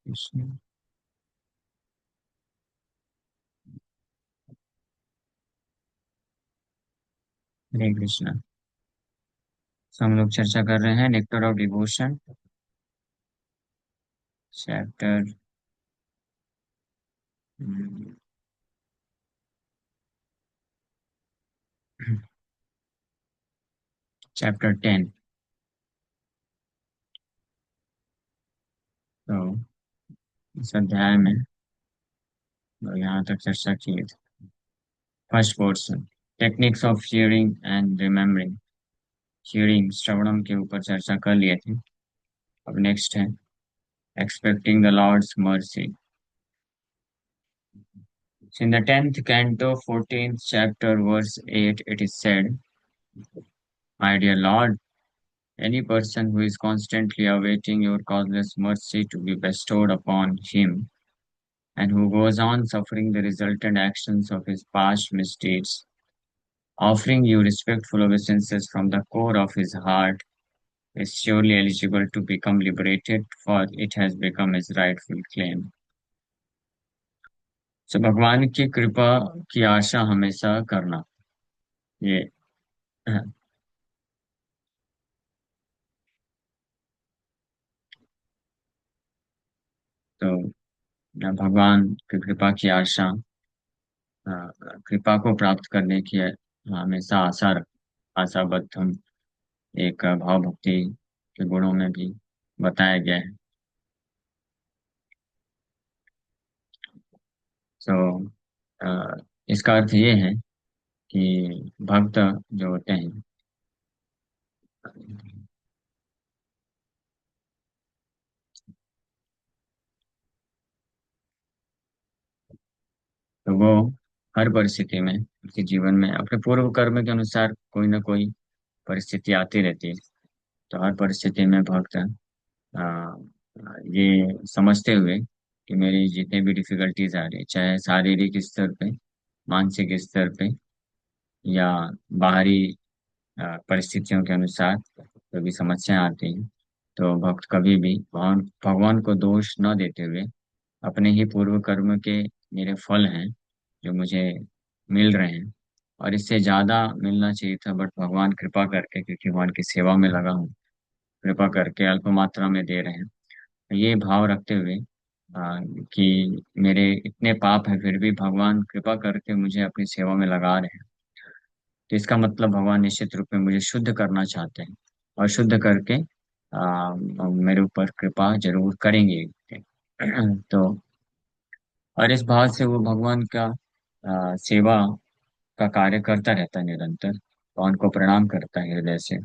कृष्ण। हरे कृष्णा। तो हम लोग चर्चा कर रहे हैं nectar of devotion, chapter chapter 10। तो इस अध्याय में तो यहाँ तक चर्चा की थी। First portion, techniques of hearing and remembering. Hearing श्रवणम के ऊपर चर्चा कर लिए थे। अब नेक्स्ट है expecting the Lord's mercy. In the 10th canto, 14th chapter, verse 8, it is said, my dear Lord, any person who is constantly awaiting your causeless mercy to be bestowed upon him, and who goes on suffering the resultant actions of his past misdeeds, offering you respectful obeisances from the core of his heart, is surely eligible to become liberated, for it has become his rightful claim. So भगवान की कृपा की आशा हमेशा करना, ये तो भगवान की कृपा की आशा, अ, कृपा को प्राप्त करने की हमेशा आशाबद्ध हम एक भाव भक्ति के गुणों में भी बताया गया है। तो इसका अर्थ ये है कि भक्त जो होते हैं, तो वो हर परिस्थिति में अपने जीवन में अपने पूर्व कर्म के अनुसार कोई ना कोई परिस्थिति आती रहती है। तो हर परिस्थिति में भक्त ये समझते हुए कि मेरी जितने भी डिफिकल्टीज आ रही है, चाहे शारीरिक स्तर पे, मानसिक स्तर पे, या बाहरी परिस्थितियों के अनुसार कभी समस्याएं आती हैं, तो भक्त कभी भी भगवान भगवान को दोष न देते हुए अपने ही पूर्व कर्म के मेरे फल हैं जो मुझे मिल रहे हैं, और इससे ज्यादा मिलना चाहिए था, बट भगवान कृपा करके, क्योंकि भगवान की सेवा में लगा हूँ, कृपा करके अल्प मात्रा में दे रहे हैं। ये भाव रखते हुए कि मेरे इतने पाप हैं फिर भी भगवान कृपा करके मुझे अपनी सेवा में लगा रहे हैं, तो इसका मतलब भगवान निश्चित रूप में मुझे शुद्ध करना चाहते हैं, और शुद्ध करके मेरे ऊपर कृपा जरूर करेंगे। तो और इस भाव से वो भगवान का सेवा का कार्य करता रहता है निरंतर, भगवान को प्रणाम करता है हृदय से,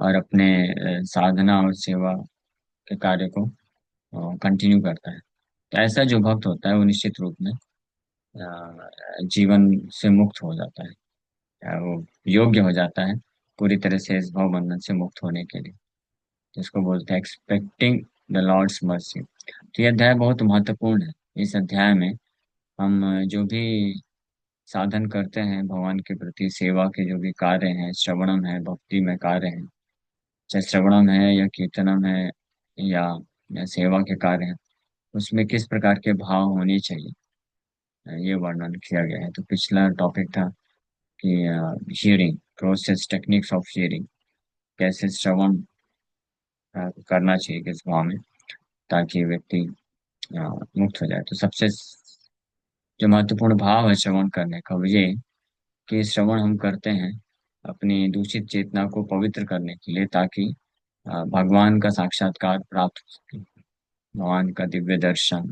और अपने साधना और सेवा के कार्य को कंटिन्यू करता है। तो ऐसा जो भक्त होता है वो निश्चित रूप में जीवन से मुक्त हो जाता है, वो योग्य हो जाता है पूरी तरह से इस भाव बंधन से मुक्त होने के लिए, जिसको बोलते हैं एक्सपेक्टिंग द लॉर्ड्स मर्सी। तो ये अध्याय बहुत महत्वपूर्ण है। इस अध्याय में हम जो भी साधन करते हैं भगवान के प्रति सेवा के जो भी कार्य हैं, श्रवणम है, भक्ति में कार्य है, चाहे श्रवणम है या कीर्तनम है, या सेवा के कार्य हैं, उसमें किस प्रकार के भाव होने चाहिए, ये वर्णन किया गया है। तो पिछला टॉपिक था कि hearing process, techniques of hearing, कैसे श्रवण करना चाहिए किस भाव में, ताकि व्यक्ति मुक्त हो जाए। तो सबसे जो महत्वपूर्ण भाव है श्रवण करने का वो ये कि श्रवण हम करते हैं अपनी दूषित चेतना को पवित्र करने के लिए, ताकि भगवान का साक्षात्कार प्राप्त हो सके, भगवान का दिव्य दर्शन,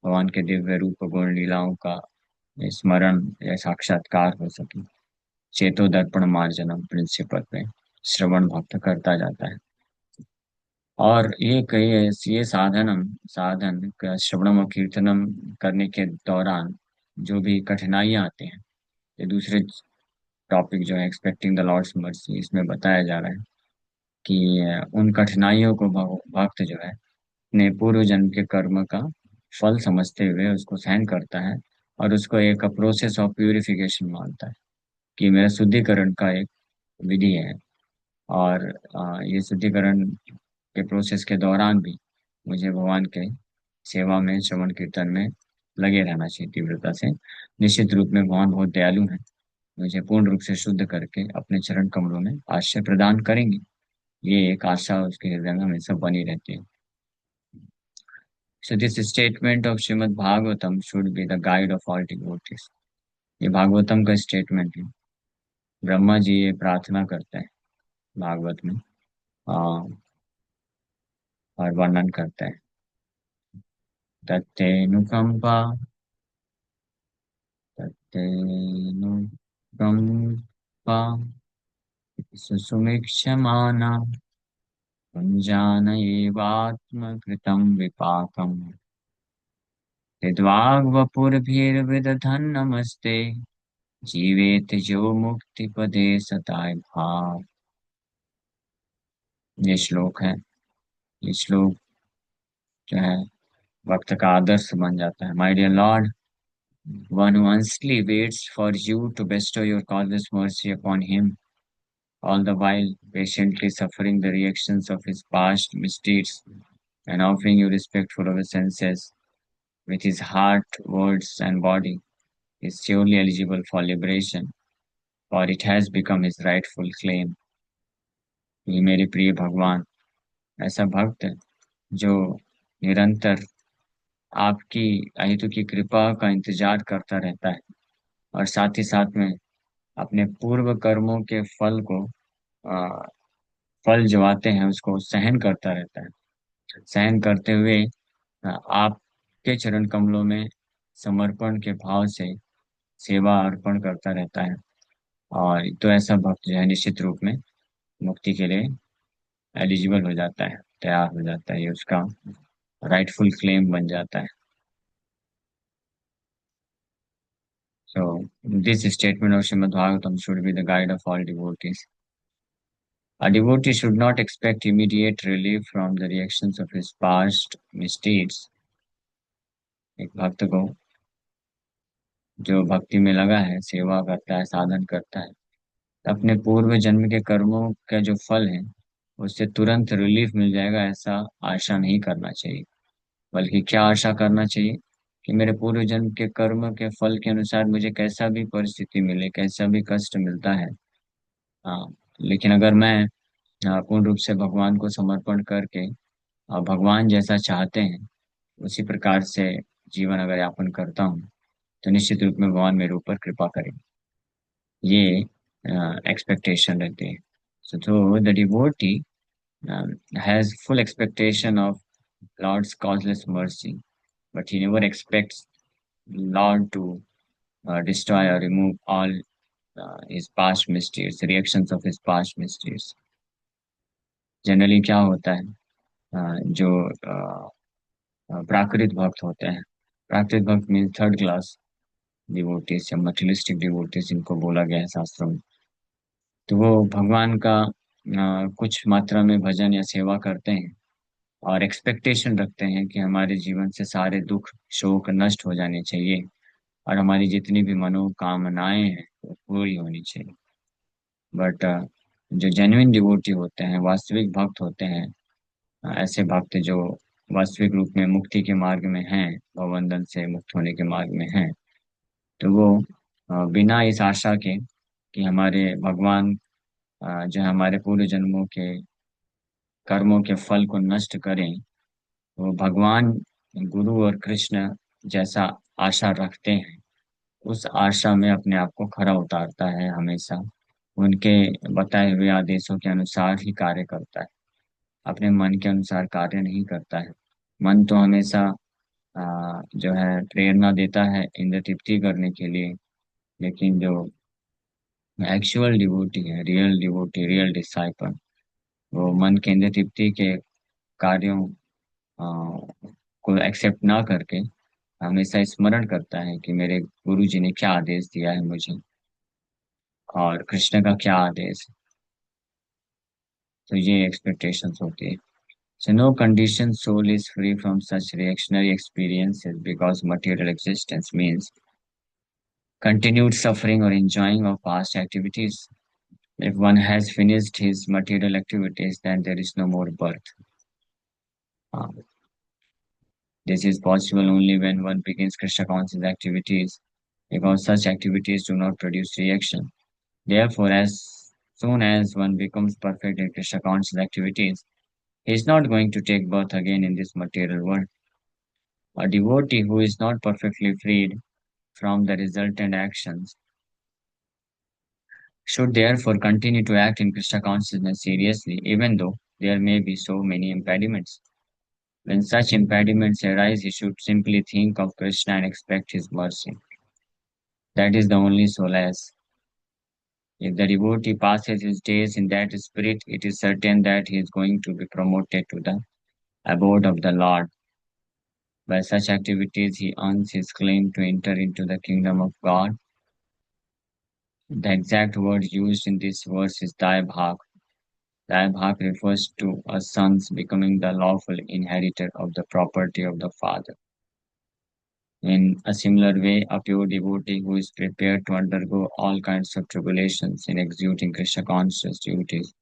भगवान के दिव्य रूप गुण लीलाओं का स्मरण या साक्षात्कार हो सके। चेतो दर्पण मार्जनम प्रिंसिपल पे श्रवण भक्त करता जाता है। और ये कई ये साधन का श्रवणम और कीर्तनम करने के दौरान जो भी कठिनाइयां आती हैं, ये दूसरे टॉपिक जो है एक्सपेक्टिंग द लॉर्ड्स मर्सी, इसमें बताया जा रहा है कि उन कठिनाइयों को भक्त जो है अपने पूर्व जन्म के कर्म का फल समझते हुए उसको सहन करता है, और उसको एक प्रोसेस ऑफ प्यूरिफिकेशन मानता है कि मेरा शुद्धिकरण का एक विधि है। और ये शुद्धिकरण के प्रोसेस के दौरान भी मुझे भगवान के सेवा में, श्रवण कीर्तन में लगे रहना चाहिए तीव्रता से। निश्चित रूप में भगवान बहुत दयालु हैं, मुझे पूर्ण रूप से शुद्ध करके अपने चरण कमलों में आश्रय प्रदान करेंगे। ये एक आशा उसके हृदय में हमेशा बनी रहती है। So this statement of Srimad Bhagavatam should be the guide of all devotees. ये भागवतम का स्टेटमेंट है। ब्रह्मा जी ये प्रार्थना करते हैं भागवत में, आ, और वर्णन करते हैं। तत्तेनुकंपा, तत्तेनुकंपा सुसुमीक्षमाना पुञ्जानयेवात्मकृतं विपाकम् यद्वाग्वपुर्भिर्विदधन् नमस्ते जीवेत जो मुक्तिपदे सताय भाव। ये श्लोक है। ये श्लोक जो है भक्त का आदर्श बन जाता है। My dear lord, one who earnestly waits for you to bestow your causeless mercy upon him, all the while patiently suffering the reactions of his past misdeeds and offering you respectful obeisances with his heart, words, and body, is surely eligible for liberation, for it has become his rightful claim. ये मेरे प्रिय भगवान, ऐसा भक्त जो निरंतर आपकी अहेतु की कृपा का इंतजार करता रहता है और साथ ही साथ में अपने पूर्व कर्मों के फल को, आ, फल जो आते हैं उसको सहन करता रहता है। सहन करते हुए आपके चरण कमलों में समर्पण के भाव से सेवा अर्पण करता रहता है। और तो ऐसा भक्त जो है निश्चित रूप में मुक्ति के लिए एलिजिबल हो जाता है, तैयार हो जाता है, ये उसका राइटफुल क्लेम बन जाता है। So this statement of Srimad Bhagavatam should be the guide of all devotees. A devotee should not expect immediate relief from the reactions of his past misdeeds. एक भक्त को जो भक्ति में लगा है, सेवा करता है, साधन करता है, अपने पूर्व जन्म के कर्मों का जो फल है उससे तुरंत रिलीफ मिल जाएगा, ऐसा आशा नहीं करना चाहिए। बल्कि क्या आशा करना चाहिए कि मेरे पूर्व जन्म के कर्म के फल के अनुसार मुझे कैसा भी परिस्थिति मिले, कैसा भी कष्ट मिलता है, हाँ, लेकिन अगर मैं पूर्ण रूप से भगवान को समर्पण करके भगवान जैसा चाहते हैं उसी प्रकार से जीवन अगर यापन करता हूँ तो निश्चित रूप में भगवान मेरे ऊपर कृपा करेंगे। ये एक्सपेक्टेशन रहती है। So the devotee has full expectation of Lord's causeless mercy, but he never expects Lord to destroy or remove all his past misdeeds, reactions of his past misdeeds. Generally क्या होता है, जो प्राकृत भक्त होते हैं, प्राकृत भक्त मीन थर्ड क्लास डिवोटीज या materialistic devotees जिनको बोला गया है शास्त्रों में, तो वो भगवान का कुछ मात्रा में भजन या सेवा करते हैं और एक्सपेक्टेशन रखते हैं कि हमारे जीवन से सारे दुख शोक नष्ट हो जाने चाहिए और हमारी जितनी भी मनोकामनाएं हैं वो पूरी होनी चाहिए। बट जो जेन्युइन डिवोटी होते हैं, वास्तविक भक्त होते हैं, ऐसे भक्त जो वास्तविक रूप में मुक्ति के मार्ग में हैं, भवबंधन से मुक्त होने के मार्ग में हैं, तो वो बिना इस आशा के कि हमारे भगवान जो है हमारे पूर्व जन्मों के कर्मों के फल को नष्ट करें, वो भगवान, गुरु और कृष्ण जैसा आशा रखते हैं, उस आशा में अपने आप को खरा उतारता है, हमेशा उनके बताए हुए आदेशों के अनुसार ही कार्य करता है, अपने मन के अनुसार कार्य नहीं करता है। मन तो हमेशा जो है प्रेरणा देता है इंद्र तृप्ति करने के लिए, लेकिन जो एक्चुअल डिवोटी है, रियल डिवोटी, रियल डिसाइपल, वो मन के इंद्र तृप्ति के कार्यों को एक्सेप्ट ना करके हमेशा स्मरण करता है कि मेरे गुरु जी ने क्या आदेश दिया है मुझे और कृष्ण का क्या आदेश है। तो ये एक्सपेक्टेशंस होती है। So no conditioned soul is free from such reactionary experiences because material existence means continued suffering or enjoying of past activities. If one has finished his material activities, then there is no more birth. हाँ, This is possible only when one begins Krishna conscious activities, because such activities do not produce reaction. Therefore, as soon as one becomes perfect in Krishna conscious activities, he is not going to take birth again in this material world. A devotee who is not perfectly freed from the resultant actions should therefore continue to act in Krishna consciousness seriously, even though there may be so many impediments. When such impediments arise, he should simply think of Krishna and expect his mercy. That is the only solace. If the devotee passes his days in that spirit, it is certain that he is going to be promoted to the abode of the Lord. By such activities, he earns his claim to enter into the kingdom of God. The exact word used in this verse is Daibhak. Daibhak refers to a son's becoming the lawful inheritor of the property of the father. In a similar way, a pure devotee who is prepared to undergo all kinds of tribulations in executing Krishna conscious duties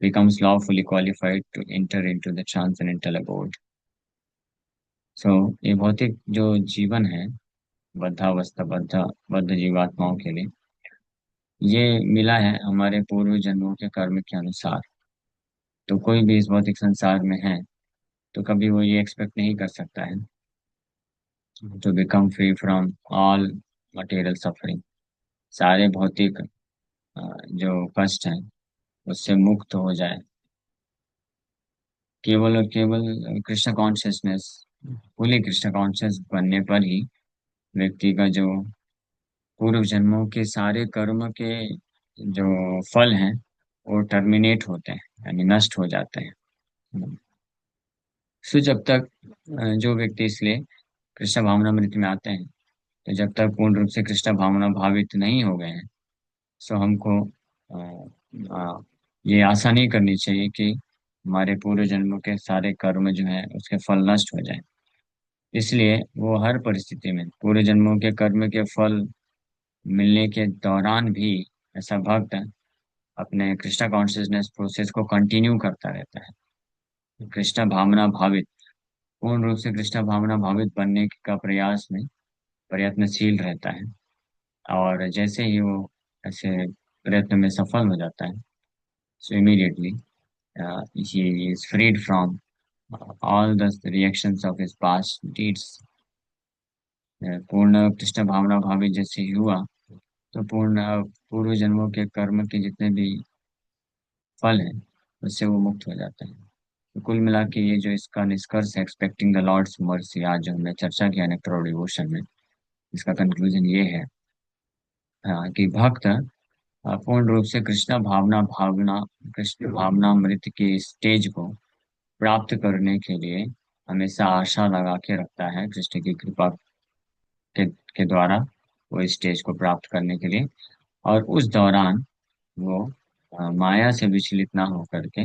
becomes lawfully qualified to enter into the transcendental abode. सो ये भौतिक जो जीवन है बद्धावस्था बद्ध जीवात्माओं के लिए ये मिला है हमारे पूर्व जन्मों के कर्म के अनुसार। तो कोई भी इस भौतिक संसार में है तो कभी वो ये एक्सपेक्ट नहीं कर सकता है to become free from all material suffering, सारे भौतिक जो कष्ट हैं उससे मुक्त हो जाए। केवल और केवल Krishna consciousness, fully Krishna conscious बनने पर ही व्यक्ति का जो पूर्व जन्मों के सारे कर्म के जो फल हैं वो टर्मिनेट होते हैं, यानी नष्ट हो जाते हैं। सो जब तक जो व्यक्ति इसलिए कृष्ण भावनामृत में आते हैं, तो जब तक पूर्ण रूप से कृष्ण भावना भावित नहीं हो गए हैं, सो हमको ये आशा नहीं करनी चाहिए कि हमारे पूर्व जन्मों के सारे कर्म जो हैं उसके फल नष्ट हो जाएं। इसलिए वो हर परिस्थिति में पूर्व जन्मों के कर्म के फल मिलने के दौरान भी ऐसा भक्त अपने कृष्णा कॉन्शियसनेस प्रोसेस को कंटिन्यू करता रहता है, कृष्णा भावना भावित, पूर्ण रूप से कृष्णा भावना भावित बनने का प्रयास में प्रयत्नशील रहता है। और जैसे ही वो ऐसे प्रयत्न में सफल हो जाता है, सो immediately he is freed from all the reactions of his past deeds। पूर्ण कृष्ण भावना भावित जैसे ही हुआ तो पूर्ण पूर्व जन्मों के कर्म के जितने भी फल है उससे वो मुक्त हो जाता है। तो कुल मिला के ये जो इसका निष्कर्ष है एक्सपेक्टिंग द लॉर्ड्स मर्सी, आज जो हमने चर्चा किया नेक्टर डिवोशन में, इसका कंक्लूजन ये है कि भक्त पूर्ण रूप से कृष्ण भावना अमृत के स्टेज को प्राप्त करने के लिए हमेशा आशा लगा के रखता है कृष्ण की कृपा के द्वारा वो स्टेज को प्राप्त करने के लिए। और उस दौरान वो माया से विचलित ना होकर के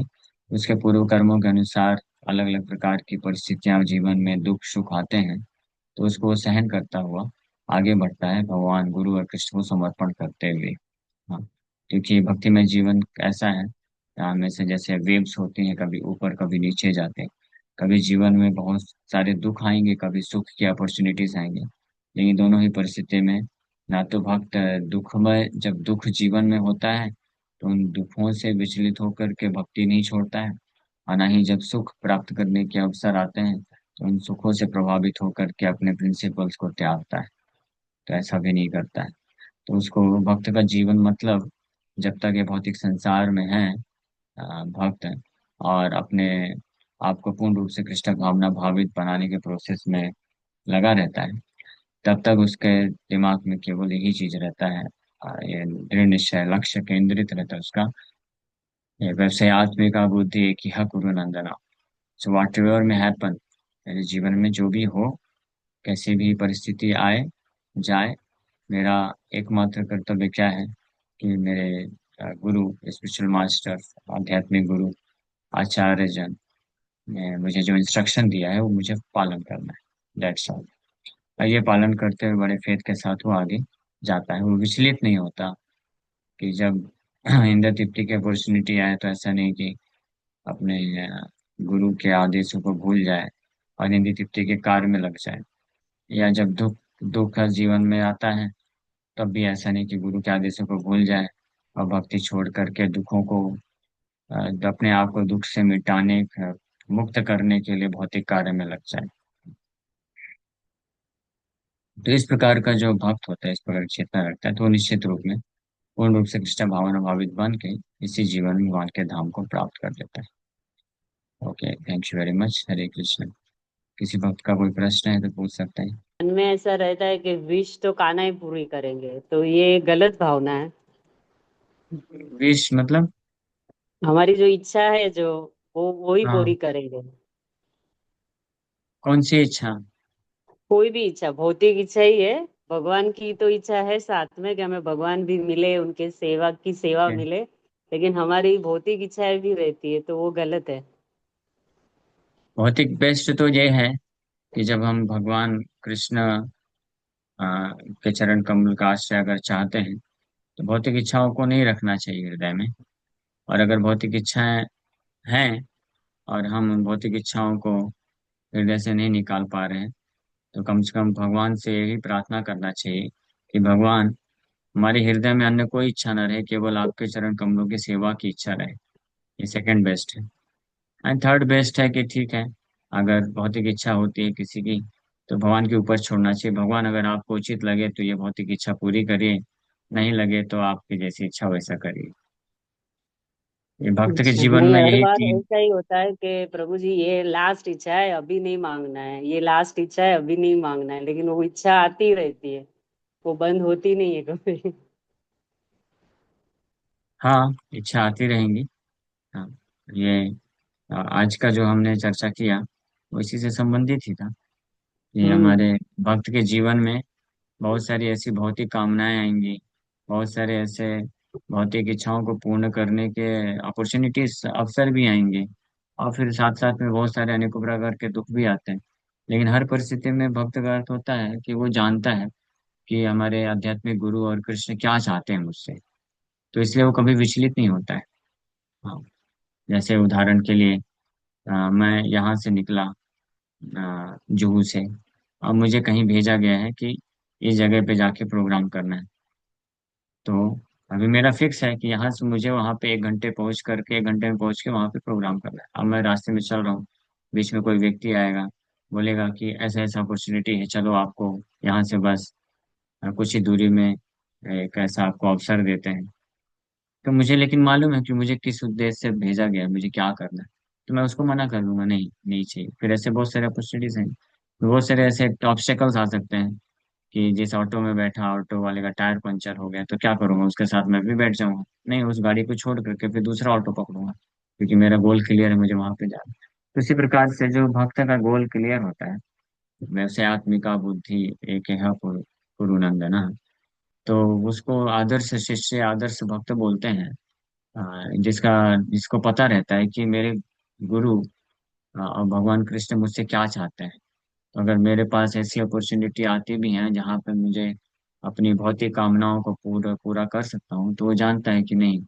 उसके पूर्व कर्मों के अनुसार अलग अलग प्रकार की परिस्थितियां जीवन में दुख सुख आते हैं, तो उसको वो सहन करता हुआ आगे बढ़ता है भगवान गुरु और कृष्ण को समर्पण करते हुए। हाँ, क्योंकि भक्ति में जीवन ऐसा है यहाँ में से जैसे वेव्स होती हैं, कभी ऊपर कभी नीचे जाते हैं। कभी जीवन में बहुत सारे दुख आएंगे, कभी सुख की अपॉर्चुनिटीज आएंगे, लेकिन दोनों ही परिस्थिति में ना तो भक्त दुख में, जब दुख जीवन में होता है तो उन दुखों से विचलित होकर के भक्ति नहीं छोड़ता है, और ना ही जब सुख प्राप्त करने के अवसर आते हैं तो उन सुखों से प्रभावित होकर के अपने प्रिंसिपल्स को त्यागता है। तो ऐसा भी नहीं करता है। तो उसको भक्त का जीवन मतलब जब तक ये भौतिक संसार में है भक्त और अपने आप को पूर्ण रूप से कृष्ण भावना भावित बनाने के प्रोसेस में लगा रहता है, तब तक उसके दिमाग में केवल यही चीज रहता है, ये दृढ़ निश्चय लक्ष्य केंद्रित रहता है उसका, ये वैसे आत्मिका बुद्धि एक ही कुरु नंदना। सो वॉट एवर में हैपन, मेरे जीवन में जो भी हो, कैसी भी परिस्थिति आए जाए, मेरा एकमात्र कर्तव्य क्या है कि मेरे गुरु, स्पिरिचुअल मास्टर, आध्यात्मिक गुरु, आचार्य जन ने मुझे जो इंस्ट्रक्शन दिया है वो मुझे पालन करना है, दैट्स ऑल। और ये पालन करते हुए बड़े फेथ के साथ वो आगे जाता है, वो विचलित नहीं होता कि जब इंद्र तृप्ति की अपॉर्चुनिटी आए तो ऐसा नहीं कि अपने गुरु के आदेशों को भूल जाए और निंदी तृप्ति के कार्य में लग जाए, या जब दुख दुख जीवन में आता है तब भी ऐसा नहीं कि गुरु के आदेशों को भूल जाए और भक्ति छोड़ करके दुखों को अपने आप को दुख से मिटाने मुक्त करने के लिए भौतिक कार्य में लग जाए। तो इस प्रकार का जो भक्त होता है, इस प्रकार की चेतना रखता है, तो वो निश्चित रूप में पूर्ण रूप से कृष्ण भावना भावित बन के इसी जीवन में भगवान के धाम को प्राप्त कर लेता है। Okay, thank you very much. Hare Krishna. किसी भक्त का कोई प्रश्न है तो पूछ सकते हैं। मन में ऐसा रहता है कि विश तो कान्हा ही पूरी करेंगे, तो ये गलत भावना है। विश मतलब? हमारी जो इच्छा है, जो वो ही हाँ, पूरी करेंगे। कौन सी इच्छा? कोई भी इच्छा, भौतिक इच्छा ही है। भगवान की तो इच्छा है साथ में कि हमें भगवान भी मिले, उनके सेवा की सेवा Okay. मिले। लेकिन हमारी भौतिक इच्छाएं भी रहती है, तो वो गलत है। भौतिक बेस्ट तो ये है कि जब हम भगवान कृष्ण के चरण कमल का आश्रय अगर चाहते हैं तो भौतिक इच्छाओं को नहीं रखना चाहिए हृदय में। और अगर भौतिक इच्छाएं हैं और हम उन भौतिक इच्छाओं को हृदय से नहीं निकाल पा रहे हैं, तो कम से कम भगवान से यही प्रार्थना करना चाहिए कि भगवान, हमारे हृदय में अन्य कोई इच्छा न रहे, केवल आपके चरण कमलों की सेवा की इच्छा रहे। ये सेकंड बेस्ट है। एंड थर्ड बेस्ट है कि ठीक है, अगर भौतिक इच्छा होती है किसी की तो भगवान के ऊपर छोड़ना चाहिए। भगवान अगर आपको उचित लगे तो ये भौतिक इच्छा पूरी करिए, नहीं लगे तो आपकी जैसी इच्छा वैसा करिए। ये भक्त के अच्छा, जीवन नहीं, में हर यही बार तीन। ऐसा ही होता है कि प्रभु जी ये लास्ट इच्छा है, अभी नहीं मांगना है, ये लास्ट इच्छा है, अभी नहीं मांगना है, लेकिन वो इच्छा आती रहती है। वो बंद होती नहीं है कभी। हाँ, इच्छा आती रहेंगी। हाँ, ये आज का जो हमने चर्चा किया वो इसी से संबंधित ही था कि हम्म। हमारे भक्त के जीवन में बहुत सारी ऐसी भौतिक कामनाएं आएंगी, बहुत सारे ऐसे भौतिक इच्छाओं को पूर्ण करने के अपॉर्चुनिटीज, अवसर भी आएंगे। और फिर साथ साथ में बहुत सारे अनेकों प्रकार के दुख भी आते हैं। लेकिन हर परिस्थिति में भक्त का अर्थ होता है कि वो जानता है कि हमारे आध्यात्मिक गुरु और कृष्ण क्या चाहते हैं मुझसे, तो इसलिए वो कभी विचलित नहीं होता है। हाँ, जैसे उदाहरण के लिए मैं यहाँ से निकला जुहू से, अब मुझे कहीं भेजा गया है कि इस जगह पे जाके प्रोग्राम करना है। तो अभी मेरा फिक्स है कि यहाँ से मुझे वहाँ पे 1 घंटे पहुँच करके 1 घंटे में पहुँच के वहाँ पे प्रोग्राम करना है। अब मैं रास्ते में चल रहा हूँ, बीच में कोई व्यक्ति आएगा, बोलेगा कि ऐसा ऐसा अपॉर्चुनिटी है, चलो आपको यहाँ से बस कुछ ही दूरी में एक ऐसा आपको अवसर देते हैं। तो मुझे लेकिन मालूम है कि मुझे किस उद्देश्य से भेजा गया है, मुझे क्या करना है। तो मैं उसको मना कर दूंगा, नहीं नहीं चाहिए। फिर ऐसे बहुत सारे अपॉर्चुनिटीज हैं, बहुत सारे ऐसे ऑब्स्टेकल्स आ सकते हैं कि जिस ऑटो में बैठा, ऑटो वाले का टायर पंचर हो गया तो क्या करूंगा, उसके साथ मैं भी बैठ जाऊंगा? नहीं, उस गाड़ी को छोड़ करके फिर दूसरा ऑटो पकड़ूंगा, क्योंकि मेरा गोल क्लियर है, मुझे वहां पे जाना है। तो इसी प्रकार से जो भक्त का गोल क्लियर होता है, वैसे आत्मिका बुद्धि एक है कुरु नंदन, तो उसको आदर्श शिष्य, आदर्श भक्त बोलते हैं। जिसका जिसको पता रहता है कि मेरे गुरु और भगवान कृष्ण मुझसे क्या चाहते हैं। तो अगर मेरे पास ऐसी अपॉर्चुनिटी आती भी है जहाँ पे मुझे अपनी भौतिक कामनाओं को पूरा पूरा कर सकता हूँ, तो वो जानता है कि नहीं,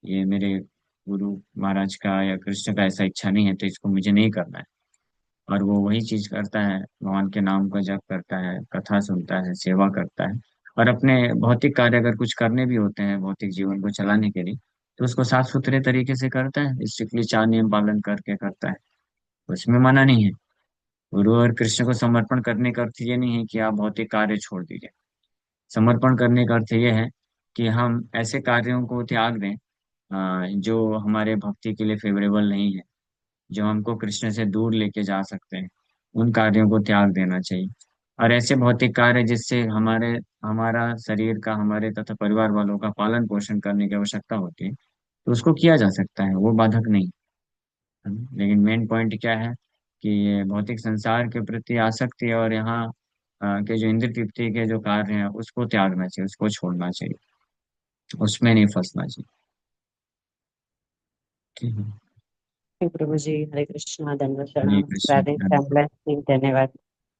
ये मेरे गुरु महाराज का या कृष्ण का ऐसा इच्छा नहीं है, तो इसको मुझे नहीं करना है। और वो वही चीज करता है, भगवान के नाम का जप करता है, कथा सुनता है, सेवा करता है। और अपने भौतिक कार्य अगर कुछ करने भी होते हैं भौतिक जीवन को चलाने के लिए, तो उसको साफ सुथरे तरीके से करता है, स्ट्रिक्टली 4 नियम पालन करके करता है। उसमें मना नहीं है। गुरु और कृष्ण को समर्पण करने का अर्थ ये नहीं है कि आप भौतिक कार्य छोड़ दीजिए। समर्पण करने का अर्थ ये है कि हम ऐसे कार्यों को त्याग दें जो हमारे भक्ति के लिए फेवरेबल नहीं है, जो हमको कृष्ण से दूर लेके जा सकते हैं, उन कार्यों को त्याग देना चाहिए। और ऐसे भौतिक कार्य जिससे हमारे हमारा शरीर का, हमारे तथा परिवार वालों का पालन पोषण करने की आवश्यकता होती है, तो उसको किया जा सकता है, वो बाधक नहीं है। लेकिन मेन पॉइंट क्या है कि ये भौतिक संसार के प्रति आसक्ति और यहाँ के जो इंद्र तृप्ति के जो कार्य हैं उसको त्यागना चाहिए, उसको छोड़ना चाहिए, उसमें नहीं फंसना चाहिए। ठीक है। प्रभु जी, हरे कृष्णा, धन्यवाद, हरे प्रणाम, राधे कृष्ण। श्याम, धन्यवाद।